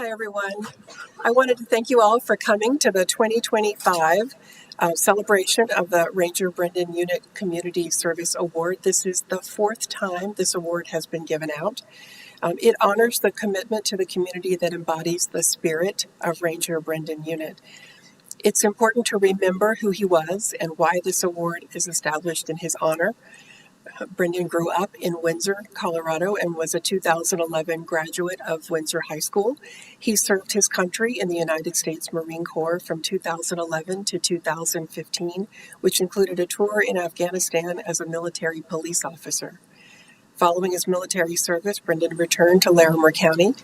Hi, everyone. I wanted to thank you all for coming to the 2025 celebration of the Ranger Brendan Unitt Community Service Award. This is the fourth time this award has been given out. It honors the commitment to the community that embodies the spirit of Ranger Brendan Unitt. It's important to remember who he was and why this award is established in his honor. Brendan grew up in Windsor, Colorado, and was a 2011 graduate of Windsor High School. He served his country in the United States Marine Corps from 2011 to 2015, which included a tour in Afghanistan as a military police officer. Following his military service, Brendan returned to Larimer County.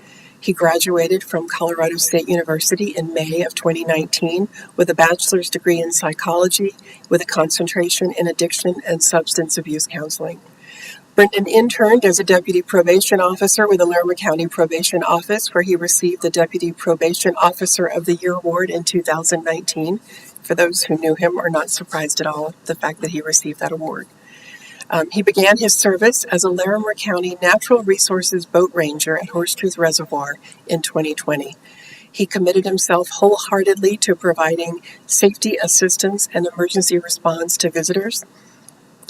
He graduated from Colorado State University in May of 2019 with a bachelor's degree in psychology with a concentration in addiction and substance abuse counseling. Brendan interned as a deputy probation officer with the Larimer County Probation Office, where he received the Deputy Probation Officer of the Year award in 2019. For those who knew him are not surprised at all the fact that he received that award. He began his service as a Larimer County Natural Resources Boat Ranger at Horsetooth Reservoir in 2020. He committed himself wholeheartedly to providing safety assistance and emergency response to visitors.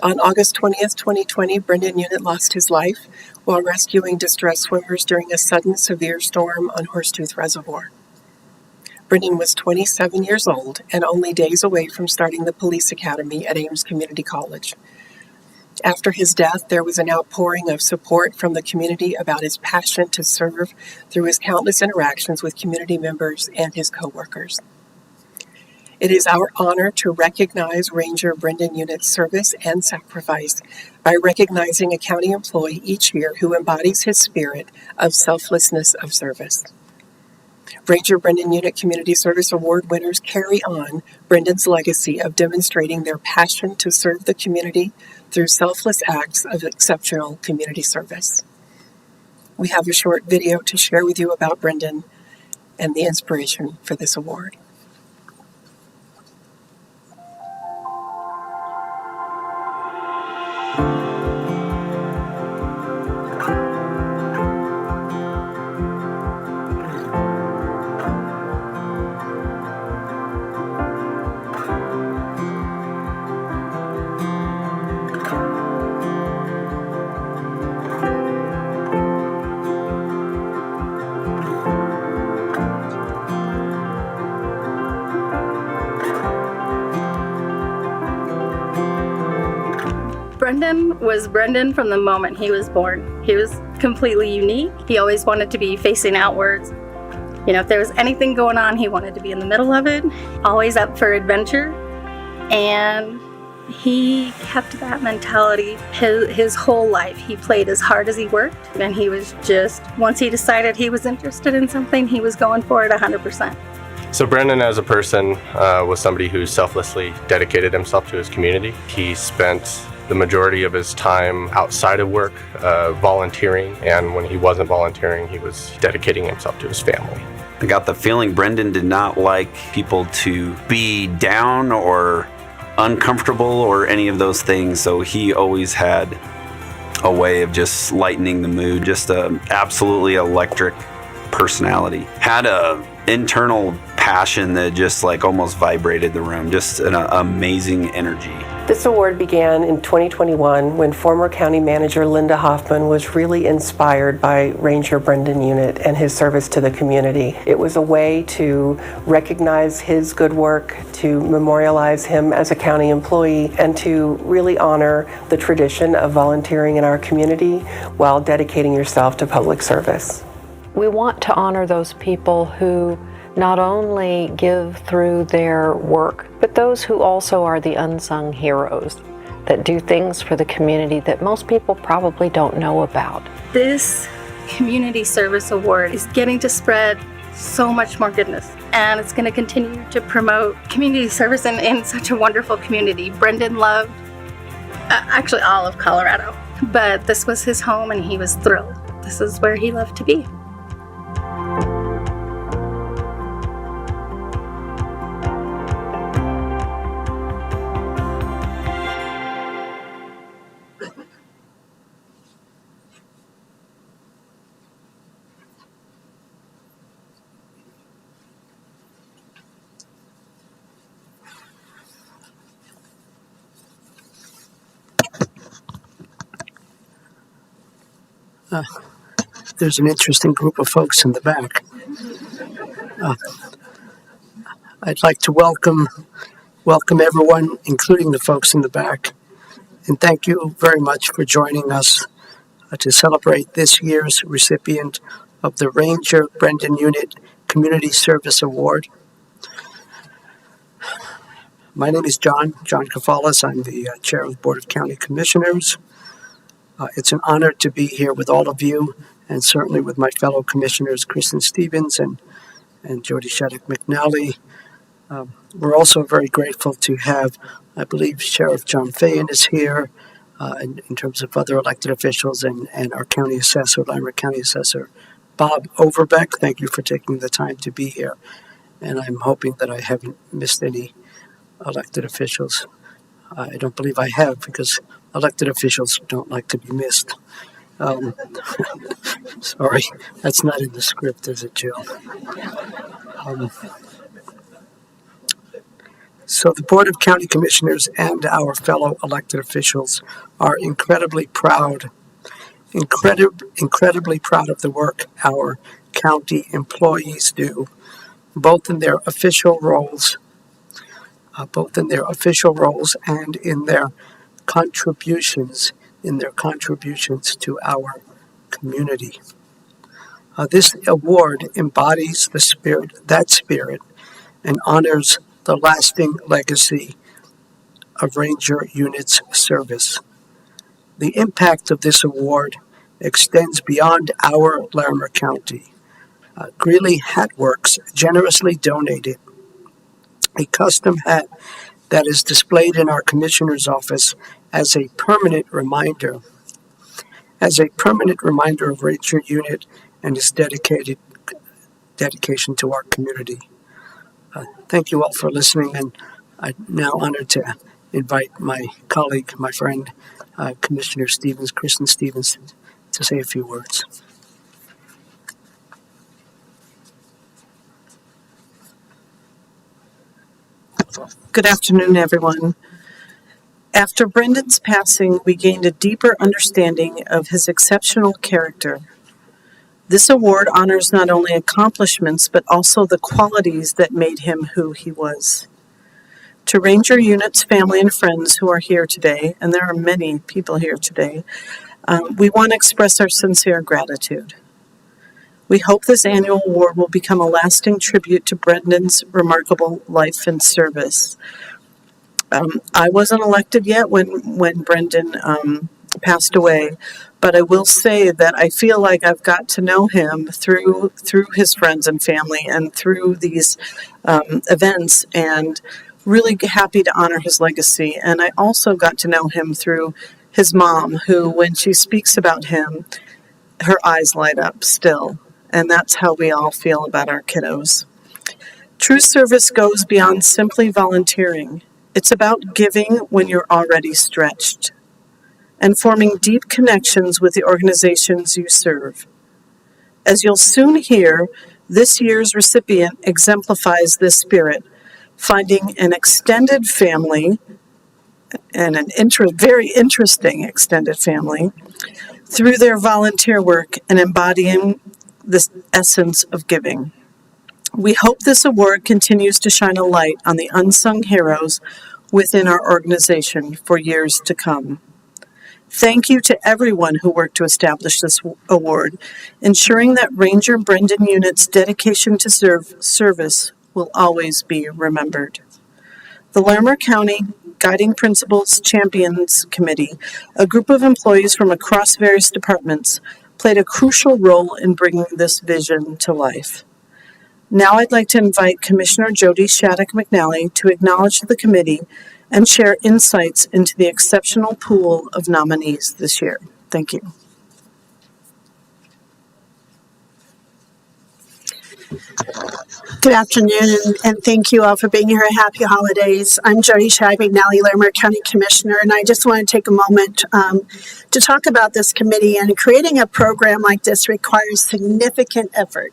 On August 20th, 2020, Brendan Unitt lost his life while rescuing distressed swimmers during a sudden severe storm on Horsetooth Reservoir. Brendan was 27 years old and only days away from starting the police academy at Ames Community College. After his death, there was an outpouring of support from the community about his passion to serve through his countless interactions with community members and his coworkers. It is our honor to recognize Ranger Brendan Unitt's service and sacrifice by recognizing a county employee each year who embodies his spirit of selflessness of service. Ranger Brendan Unitt Community Service Award winners carry on Brendan's legacy of demonstrating their passion to serve the community through selfless acts of exceptional community service. We have a short video to share with you about Brendan and the inspiration for this award. Brendan was Brendan from the moment he was born. He was completely unique. He always wanted to be facing outwards. If there was anything going on, he wanted to be in the middle of it, always up for adventure. And he kept that mentality his whole life. He played as hard as he worked, and he was just, once he decided he was interested in something, he was going for it 100%. So Brendan as a person was somebody who selflessly dedicated himself to his community. He spent the majority of his time outside of work, volunteering, and when he wasn't volunteering, he was dedicating himself to his family. I got the feeling Brendan did not like people to be down or uncomfortable or any of those things, so he always had a way of just lightening the mood, just a absolutely electric personality. Had a internal passion that just almost vibrated the room, just an amazing energy. This award began in 2021 when former county manager Linda Hoffman was really inspired by Ranger Brendan Unitt and his service to the community. It was a way to recognize his good work, to memorialize him as a county employee, and to really honor the tradition of volunteering in our community while dedicating yourself to public service. We want to honor those people who not only give through their work, but those who also are the unsung heroes that do things for the community that most people probably don't know about. This Community Service Award is getting to spread so much more goodness, and it's going to continue to promote community service in such a wonderful community. Brendan loved actually all of Colorado, but this was his home and he was thrilled. This is where he loved to be. There's an interesting group of folks in the back. I'd like to welcome everyone, including the folks in the back, and thank you very much for joining us to celebrate this year's recipient of the Ranger Brendan Unitt Community Service Award. My name is John Kafalis. I'm the chair of the Board of County Commissioners. It's an honor to be here with all of you, and certainly with my fellow commissioners, Kristen Stevens and Jody Shattuck McNally. We're also very grateful to have, I believe, Sheriff John Fayen is here, in terms of other elected officials, and our county assessor, Larimer County Assessor, Bob Overbeck. Thank you for taking the time to be here. And I'm hoping that I haven't missed any elected officials. I don't believe I have, because elected officials don't like to be missed. Sorry, that's not in the script, is it, Jill? So the Board of County Commissioners and our fellow elected officials are incredibly proud of the work our county employees do, both in their official roles and in their contributions to our community. This award embodies that spirit, and honors the lasting legacy of Ranger Unitt's service. The impact of this award extends beyond our Larimer County. Greeley Hat Works generously donated a custom hat that is displayed in our commissioner's office as a permanent reminder of Ranger Unitt and his dedication to our community. Thank you all for listening, and I'm now honored to invite my colleague, my friend, Commissioner Stevens, Kristen Stevens, to say a few words. Good afternoon, everyone. After Brendan's passing, we gained a deeper understanding of his exceptional character. This award honors not only accomplishments, but also the qualities that made him who he was. To Ranger Unitt's family and friends who are here today, and there are many people here today, we want to express our sincere gratitude. We hope this annual award will become a lasting tribute to Brendan's remarkable life and service. I wasn't elected yet when Brendan passed away, but I will say that I feel like I've got to know him through his friends and family and through these events, and really happy to honor his legacy. And I also got to know him through his mom, who, when she speaks about him, her eyes light up still. And that's how we all feel about our kiddos. True service goes beyond simply volunteering. It's about giving when you're already stretched, and forming deep connections with the organizations you serve. As you'll soon hear, this year's recipient exemplifies this spirit, finding an extended family, and very interesting extended family, through their volunteer work and embodying the essence of giving. We hope this award continues to shine a light on the unsung heroes within our organization for years to come. Thank you to everyone who worked to establish this award, ensuring that Ranger Brendan Unitt's dedication to service will always be remembered. The Larimer County Guiding Principles Champions Committee, a group of employees from across various departments, played a crucial role in bringing this vision to life. Now I'd like to invite Commissioner Jody Shattuck McNally to acknowledge the committee and share insights into the exceptional pool of nominees this year. Thank you. Good afternoon, and thank you all for being here. Happy holidays. I'm Jody Shattuck McNally, Larimer County Commissioner, and I just want to take a moment to talk about this committee. And creating a program like this requires significant effort.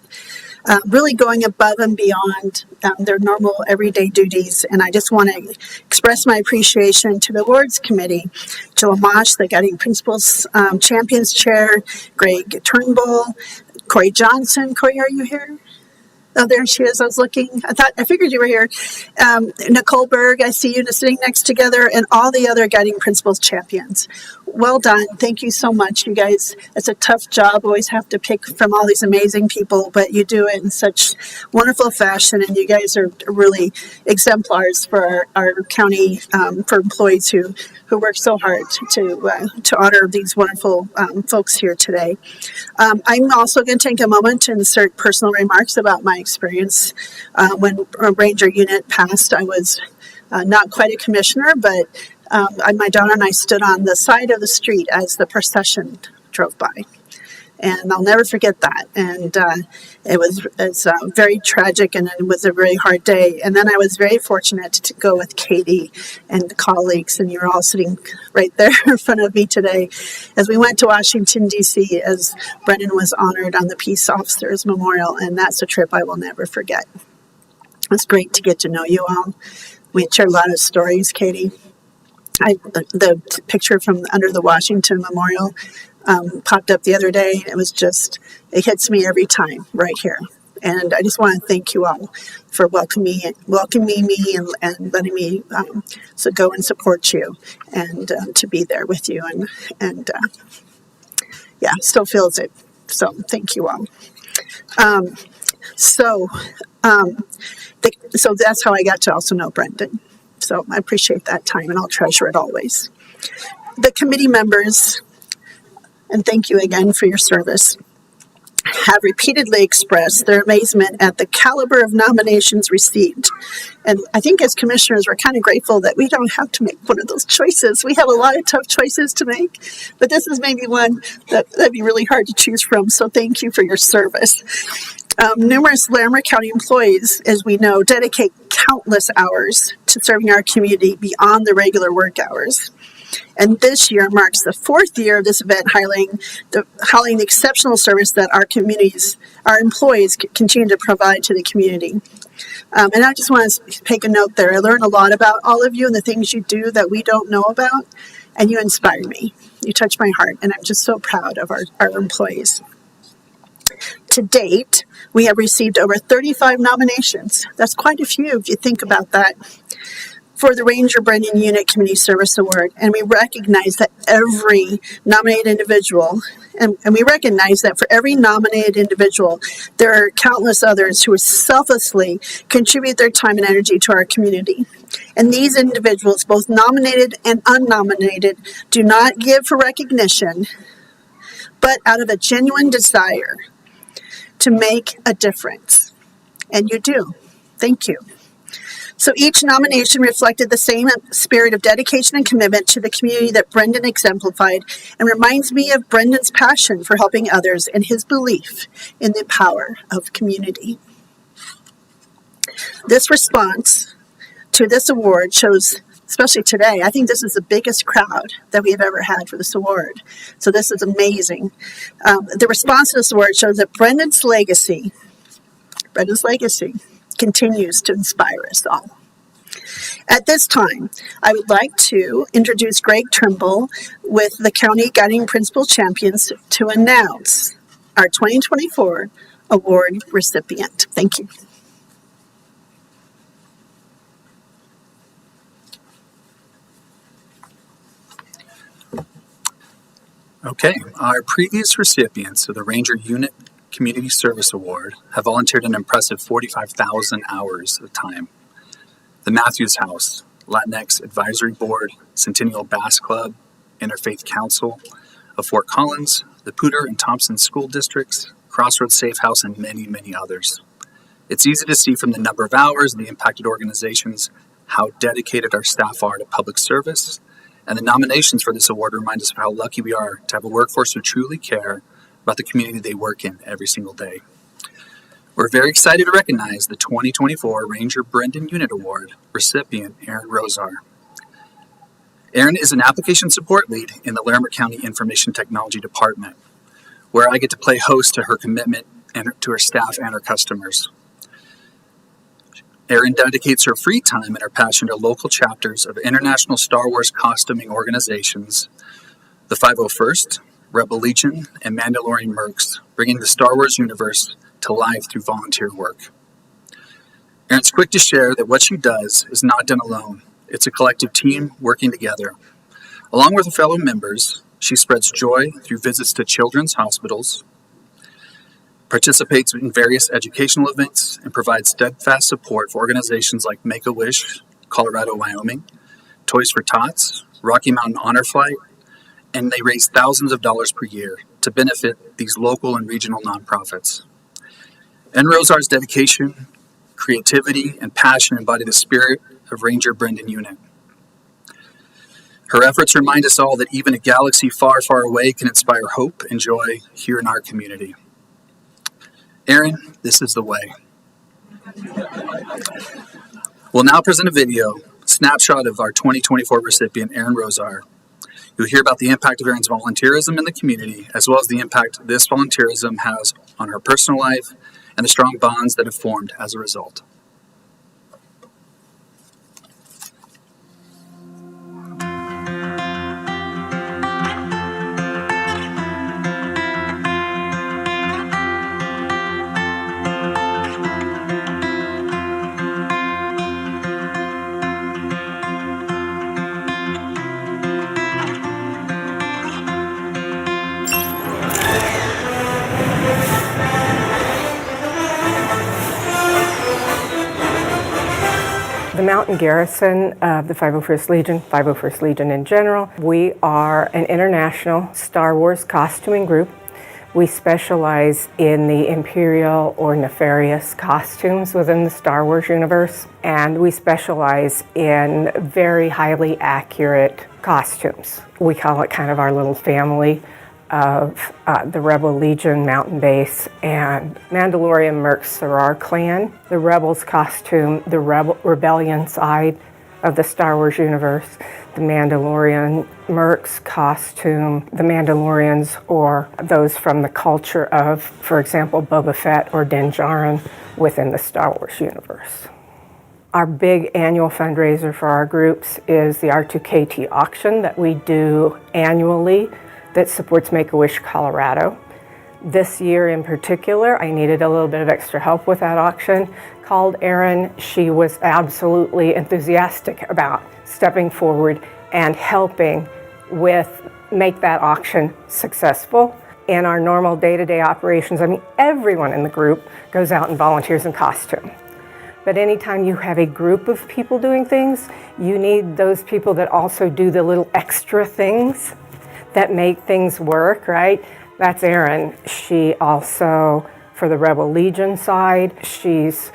really going above and beyond their normal everyday duties. And I just want to express my appreciation to the awards committee, to Amash, the Guiding Principals Champions Chair, Greg Turnbull, Corey Johnson. Corey, are you here? Oh, there she is. I was looking. I figured you were here. Nicole Berg, I see you sitting next together, and all the other Guiding Principals champions. Well done. Thank you so much, you guys. It's a tough job. Always have to pick from all these amazing people, but you do it in such wonderful fashion, and you guys are really exemplars for our county, for employees who work so hard to honor these wonderful folks here today. I'm also going to take a moment to insert personal remarks about my experience. When Ranger Unitt passed, I was not quite a commissioner, but my daughter and I stood on the side of the street as the procession drove by. And I'll never forget that. And it was very tragic, and it was a very hard day. And then I was very fortunate to go with Katie and colleagues, and you're all sitting right there in front of me today, as we went to Washington, D.C., as Brendan was honored on the Peace Officers Memorial, and that's a trip I will never forget. It was great to get to know you all. We shared a lot of stories, Katie. The picture from under the Washington Memorial popped up the other day. It hits me every time right here. And I just want to thank you all for welcoming me and letting me go and support you and to be there with you. And still feels it. So thank you all. So that's how I got to also know Brendan. So I appreciate that time, and I'll treasure it always. The committee members, and thank you again for your service, have repeatedly expressed their amazement at the caliber of nominations received. And I think as commissioners, we're kind of grateful that we don't have to make one of those choices. We have a lot of tough choices to make, but this is maybe one that'd be really hard to choose from. So thank you for your service. Numerous Larimer County employees, as we know, dedicate countless hours to serving our community beyond the regular work hours. And this year marks the fourth year of this event, highlighting the exceptional service that our employees continue to provide to the community. And I just want to take a note there. I learned a lot about all of you and the things you do that we don't know about, and you inspire me. You touch my heart, and I'm just so proud of our employees. To date, we have received over 35 nominations. That's quite a few if you think about that, for the Ranger Brendan Unitt Community Service Award. And we recognize that every nominated individual, and we recognize that for every nominated individual, there are countless others who selflessly contribute their time and energy to our community. And these individuals, both nominated and unnominated, do not give for recognition, but out of a genuine desire to make a difference. And you do. Thank you. So each nomination reflected the same spirit of dedication and commitment to the community that Brendan exemplified, and reminds me of Brendan's passion for helping others and his belief in the power of community. This response to this award shows, especially today, I think this is the biggest crowd that we have ever had for this award. So this is amazing. The response to this award shows that Brendan's legacy continues to inspire us all. At this time, I would like to introduce Greg Turnbull with the County Guiding Principal Champions to announce our 2024 award recipient. Thank you. Okay, our previous recipients of the Ranger Unitt Community Service Award have volunteered an impressive 45,000 hours of time. The Matthews House, Latinx Advisory Board, Centennial Bass Club, Interfaith Council of Fort Collins, the Poudre and Thompson School Districts, Crossroads Safe House, and many, many others. It's easy to see from the number of hours and the impacted organizations how dedicated our staff are to public service, and the nominations for this award remind us of how lucky we are to have a workforce who truly care about the community they work in every single day. We're very excited to recognize the 2024 Ranger Brendan Unitt Award recipient, Erin Rosar. Erin is an application support lead in the Larimer County Information Technology Department, where I get to play host to her commitment and to her staff and her customers. Erin dedicates her free time and her passion to local chapters of international Star Wars costuming organizations, the 501st, Rebel Legion, and Mandalorian Mercs, bringing the Star Wars universe to life through volunteer work. Erin's quick to share that what she does is not done alone. It's a collective team working together. Along with her fellow members, she spreads joy through visits to children's hospitals, participates in various educational events, and provides steadfast support for organizations like Make-A-Wish, Colorado, Wyoming, Toys for Tots, Rocky Mountain Honor Flight, and they raise thousands of dollars per year to benefit these local and regional nonprofits. Erin Rosar's dedication, creativity, and passion embody the spirit of Ranger Brendan Unitt. Her efforts remind us all that even a galaxy far, far away can inspire hope and joy here in our community. Erin, this is the way. We'll now present a video snapshot of our 2024 recipient, Erin Rosar. You'll hear about the impact of Erin's volunteerism in the community, as well as the impact this volunteerism has on her personal life and the strong bonds that have formed as a result. The Mountain Garrison of the 501st Legion, 501st Legion in general. We are an international Star Wars costuming group. We specialize in the imperial or nefarious costumes within the Star Wars universe, and we specialize in very highly accurate costumes. We call it kind of our little family of the Rebel Legion Mountain Base and Mandalorian Mercs Sarar clan. The Rebels costume, the rebellion side of the Star Wars universe. The Mandalorian Mercs costume, the Mandalorians or those from the culture of, for example, Boba Fett or Din Djarin within the Star Wars universe. Our big annual fundraiser for our groups is the R2KT auction that we do annually that supports Make-A-Wish Colorado. This year in particular, I needed a little bit of extra help with that auction. Called Erin. She was absolutely enthusiastic about stepping forward and helping make that auction successful. In our normal day-to-day operations, I mean, everyone in the group goes out and volunteers in costume. But anytime you have a group of people doing things, you need those people that also do the little extra things that make things work, right? That's Erin. She also, for the Rebel Legion side, she's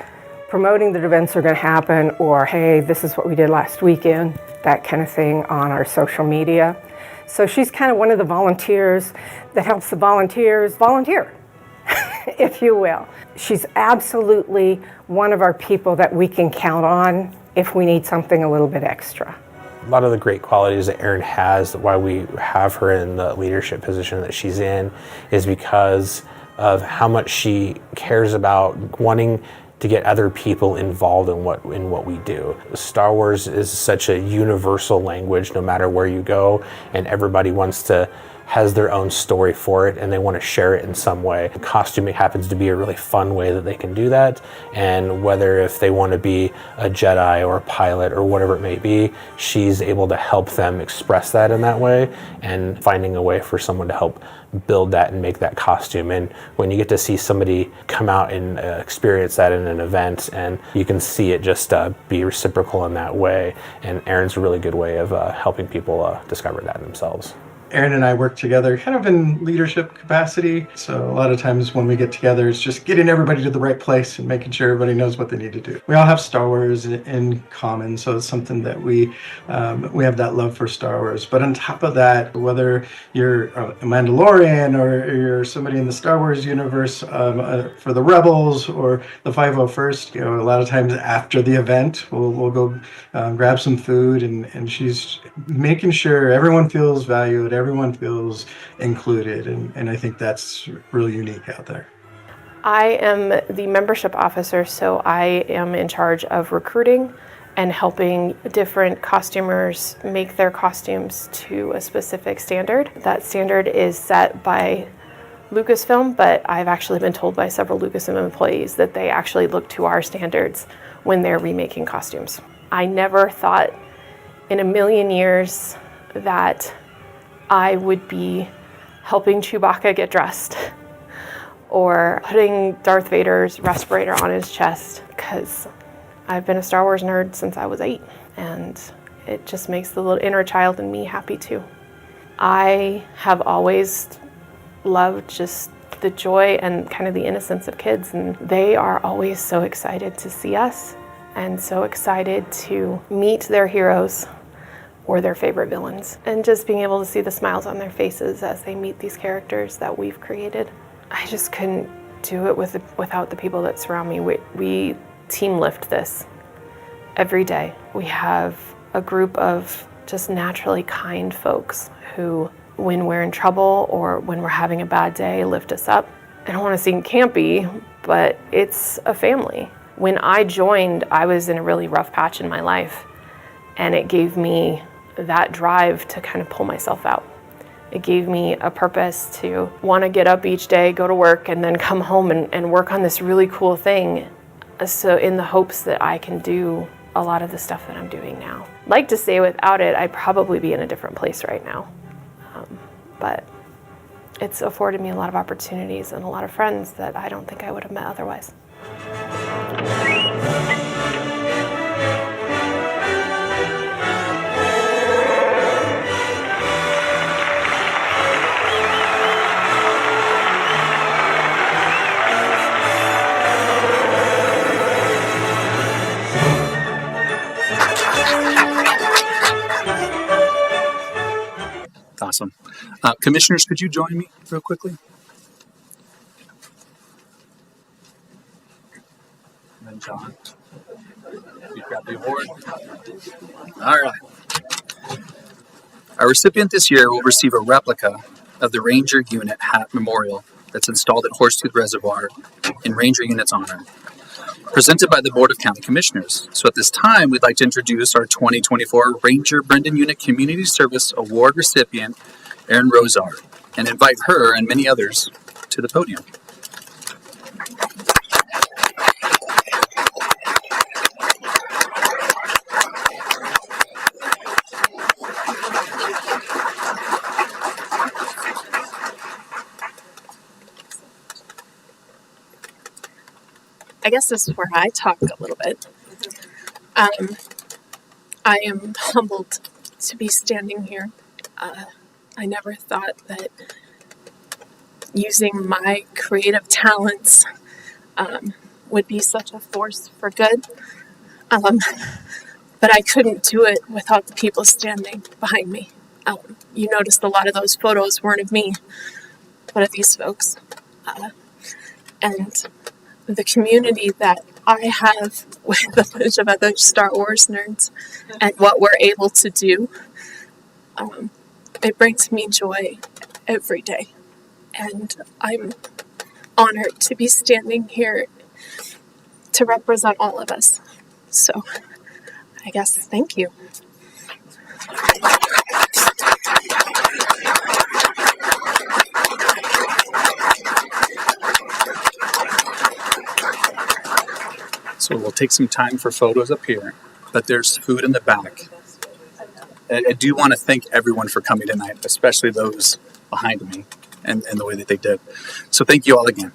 promoting that events are going to happen, or hey, this is what we did last weekend, that kind of thing on our social media. So she's kind of one of the volunteers that helps the volunteers volunteer, if you will. She's absolutely one of our people that we can count on if we need something a little bit extra. A lot of the great qualities that Erin has, why we have her in the leadership position that she's in, is because of how much she cares about wanting to get other people involved in what we do. Star Wars is such a universal language no matter where you go, and everybody has their own story for it and they want to share it in some way. Costuming happens to be a really fun way that they can do that, and whether if they want to be a Jedi or a pilot or whatever it may be, she's able to help them express that in that way, and finding a way for someone to help build that and make that costume. And when you get to see somebody come out and experience that in an event, and you can see it just be reciprocal in that way, and Erin's a really good way of helping people discover that themselves. Erin and I work together kind of in leadership capacity. So a lot of times when we get together, it's just getting everybody to the right place and making sure everybody knows what they need to do. We all have Star Wars in common, so it's something that we have that love for Star Wars. But on top of that, whether you're a Mandalorian or you're somebody in the Star Wars universe for the Rebels or the 501st, a lot of times after the event, we'll go grab some food, and she's making sure everyone feels valued, everyone feels included, and I think that's really unique out there. I am the membership officer, so I am in charge of recruiting and helping different costumers make their costumes to a specific standard. That standard is set by Lucasfilm, but I've actually been told by several Lucasfilm employees that they actually look to our standards when they're remaking costumes. I never thought in a million years that I would be helping Chewbacca get dressed or putting Darth Vader's respirator on his chest, because I've been a Star Wars nerd since I was 8, and it just makes the little inner child in me happy too. I have always loved just the joy and kind of the innocence of kids, and they are always so excited to see us and so excited to meet their heroes or their favorite villains, and just being able to see the smiles on their faces as they meet these characters that we've created. I just couldn't do it without the people that surround me. We team lift this every day. We have a group of just naturally kind folks who, when we're in trouble or when we're having a bad day, lift us up. I don't want to seem campy, but it's a family. When I joined, I was in a really rough patch in my life, and it gave me that drive to kind of pull myself out. It gave me a purpose to want to get up each day, go to work, and then come home and work on this really cool thing, so in the hopes that I can do a lot of the stuff that I'm doing now. I'd like to say without it, I'd probably be in a different place right now. But it's afforded me a lot of opportunities and a lot of friends that I don't think I would have met otherwise. Awesome. Commissioners, could you join me real quickly? And then John, you grab the award. All right. Our recipient this year will receive a replica of the Ranger Unitt hat memorial that's installed at Horsetooth Reservoir in Ranger Unitt's honor, presented by the Board of County Commissioners. So at this time, we'd like to introduce our 2024 Ranger Brendan Unitt Community Service Award recipient, Erin Rosar, and invite her and many others to the podium. I guess this is where I talk a little bit. I am humbled to be standing here. I never thought that using my creative talents would be such a force for good. But I couldn't do it without the people standing behind me. You noticed a lot of those photos weren't of me, but of these folks. And the community that I have with a bunch of other Star Wars nerds and what we're able to do, it brings me joy every day. And I'm honored to be standing here to represent all of us. So I guess thank you. So we'll take some time for photos up here, but there's food in the back. I do want to thank everyone for coming tonight, especially those behind me and the way that they did. So thank you all again.